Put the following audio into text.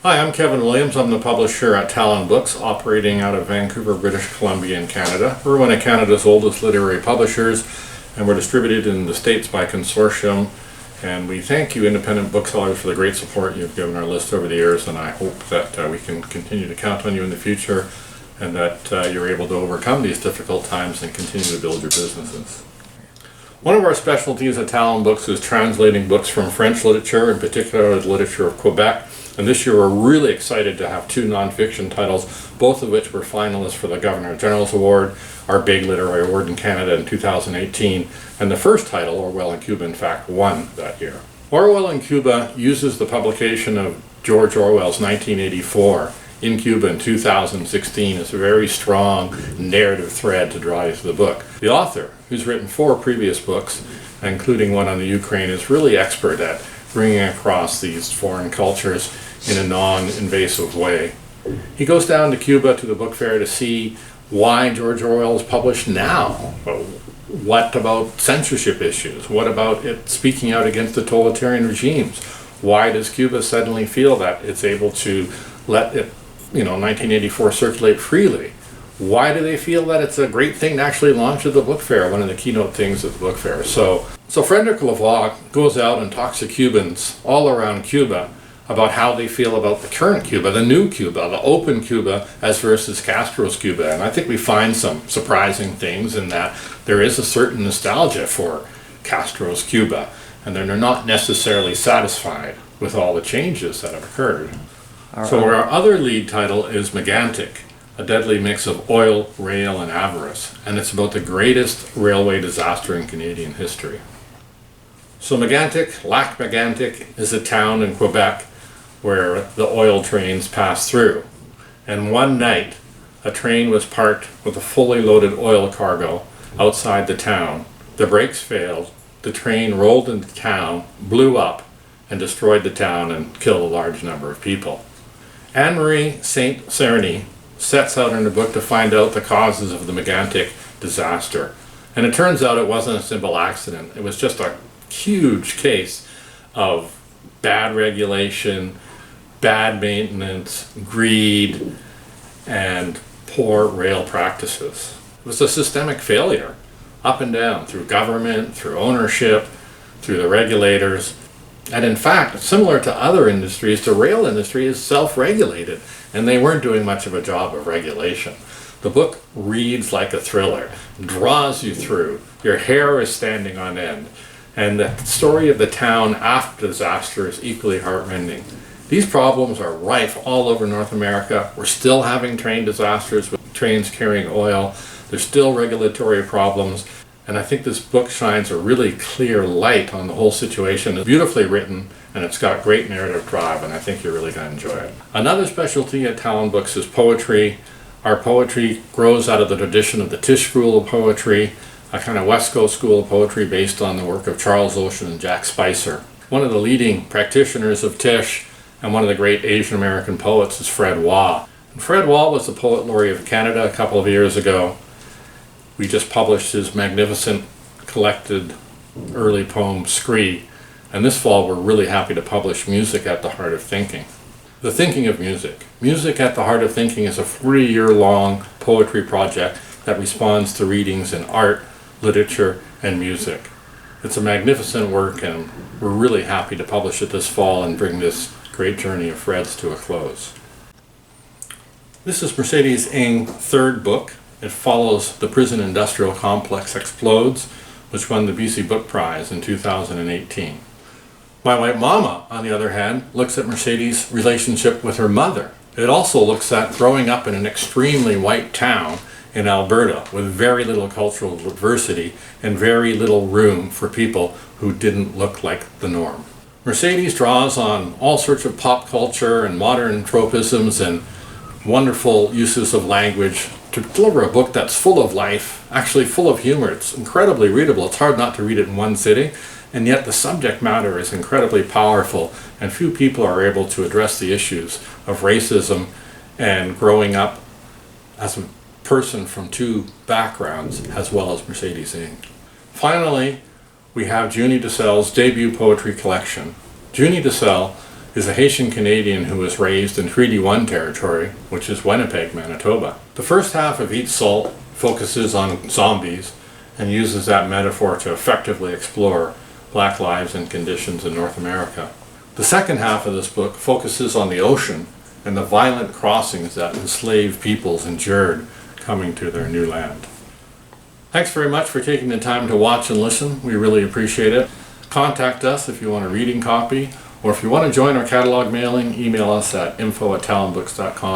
Hi, I'm Kevin Williams. I'm the publisher at Talonbooks, operating out of Vancouver, British Columbia in Canada. We're one of Canada's oldest literary publishers, and we're distributed in the States by consortium. And we thank you, independent booksellers, for the great support you've given our list over the years, and I hope that we can continue to count on you in the future, and that you're able to overcome these difficult times and continue to build your businesses. One of our specialties at Talonbooks is translating books from French literature, in particular the literature of Quebec. And this year we're really excited to have two nonfiction titles, both of which were finalists for the Governor General's Award, our big literary award in Canada in 2018. And the first title, Orwell in Cuba, in fact, won that year. Orwell in Cuba uses the publication of George Orwell's 1984 in Cuba in 2016 as a very strong narrative thread to drive the book. The author, who's written 4 previous books, including one on the Ukraine, is really expert at bringing across these foreign cultures in a non-invasive way. He goes down to Cuba to the book fair to see why George Orwell is published now. What about censorship issues? What about it speaking out against totalitarian regimes? Why does Cuba suddenly feel that it's able to let it, 1984 circulate freely? Why do they feel that it's a great thing to actually launch at the book fair, one of the keynote things at the book fair? So Frédérick Lavoie goes out and talks to Cubans all around Cuba about how they feel about the current Cuba, the new Cuba, the open Cuba, as versus Castro's Cuba. And I think we find some surprising things in that there is a certain nostalgia for Castro's Cuba, and they're not necessarily satisfied with all the changes that have occurred. So our other lead title is Megantic, a deadly mix of oil, rail, and avarice, and it's about the greatest railway disaster in Canadian history. So Megantic, Lac Megantic, is a town in Quebec where the oil trains pass through. And one night, a train was parked with a fully loaded oil cargo outside the town. The brakes failed, the train rolled into town, blew up, and destroyed the town and killed a large number of people. Anne-Marie Saint-Cerny sets out in her book to find out the causes of the Megantic disaster. And it turns out it wasn't a simple accident. It was just a huge case of bad regulation, bad maintenance, greed, and poor rail practices. It was a systemic failure, up and down, through government, through ownership, through the regulators. And in fact, similar to other industries, the rail industry is self-regulated, and they weren't doing much of a job of regulation. The book reads like a thriller, draws you through. Your hair is standing on end. And the story of the town after disaster is equally heartrending. These problems are rife all over North America. We're still having train disasters with trains carrying oil. There's still regulatory problems. And I think this book shines a really clear light on the whole situation. It's beautifully written, and it's got great narrative drive, and I think you're really going to enjoy it. Another specialty at Talonbooks is poetry. Our poetry grows out of the tradition of the Tisch School of Poetry, a kind of West Coast school of poetry based on the work of Charles Ocean and Jack Spicer. One of the leading practitioners of Tisch and one of the great Asian American poets is Fred Waugh. And Fred Waugh was the Poet Laureate of Canada a couple of years ago. We just published his magnificent collected early poem, Scree, and this fall we're really happy to publish Music at the Heart of Thinking. The Thinking of Music. Music at the Heart of Thinking is a 3-year-long poetry project that responds to readings in art, literature, and music. It's a magnificent work, and we're really happy to publish it this fall and bring this great journey of Fred's to a close. This is Mercedes Eng's third book. It follows The Prison Industrial Complex Explodes, which won the BC Book Prize in 2018. My White Mama, on the other hand, looks at Mercedes' relationship with her mother. It also looks at growing up in an extremely white town in Alberta with very little cultural diversity and very little room for people who didn't look like the norm. Mercedes draws on all sorts of pop culture and modern tropisms and wonderful uses of language to deliver a book that's full of life, actually full of humor. It's incredibly readable. It's hard not to read it in one sitting, and yet the subject matter is incredibly powerful, and few people are able to address the issues of racism and growing up as a person from two backgrounds, as well as Mercedes Eng. Finally, we have Junie de Cell's debut poetry collection. Junie de Cell is a Haitian Canadian who was raised in Treaty 1 territory, which is Winnipeg, Manitoba. The first half of Eat Salt focuses on zombies and uses that metaphor to effectively explore Black lives and conditions in North America. The second half of this book focuses on the ocean and the violent crossings that enslaved peoples endured coming to their new land. Thanks very much for taking the time to watch and listen. We really appreciate it. Contact us if you want a reading copy, or if you want to join our catalog mailing, email us at info@talonbooks.com.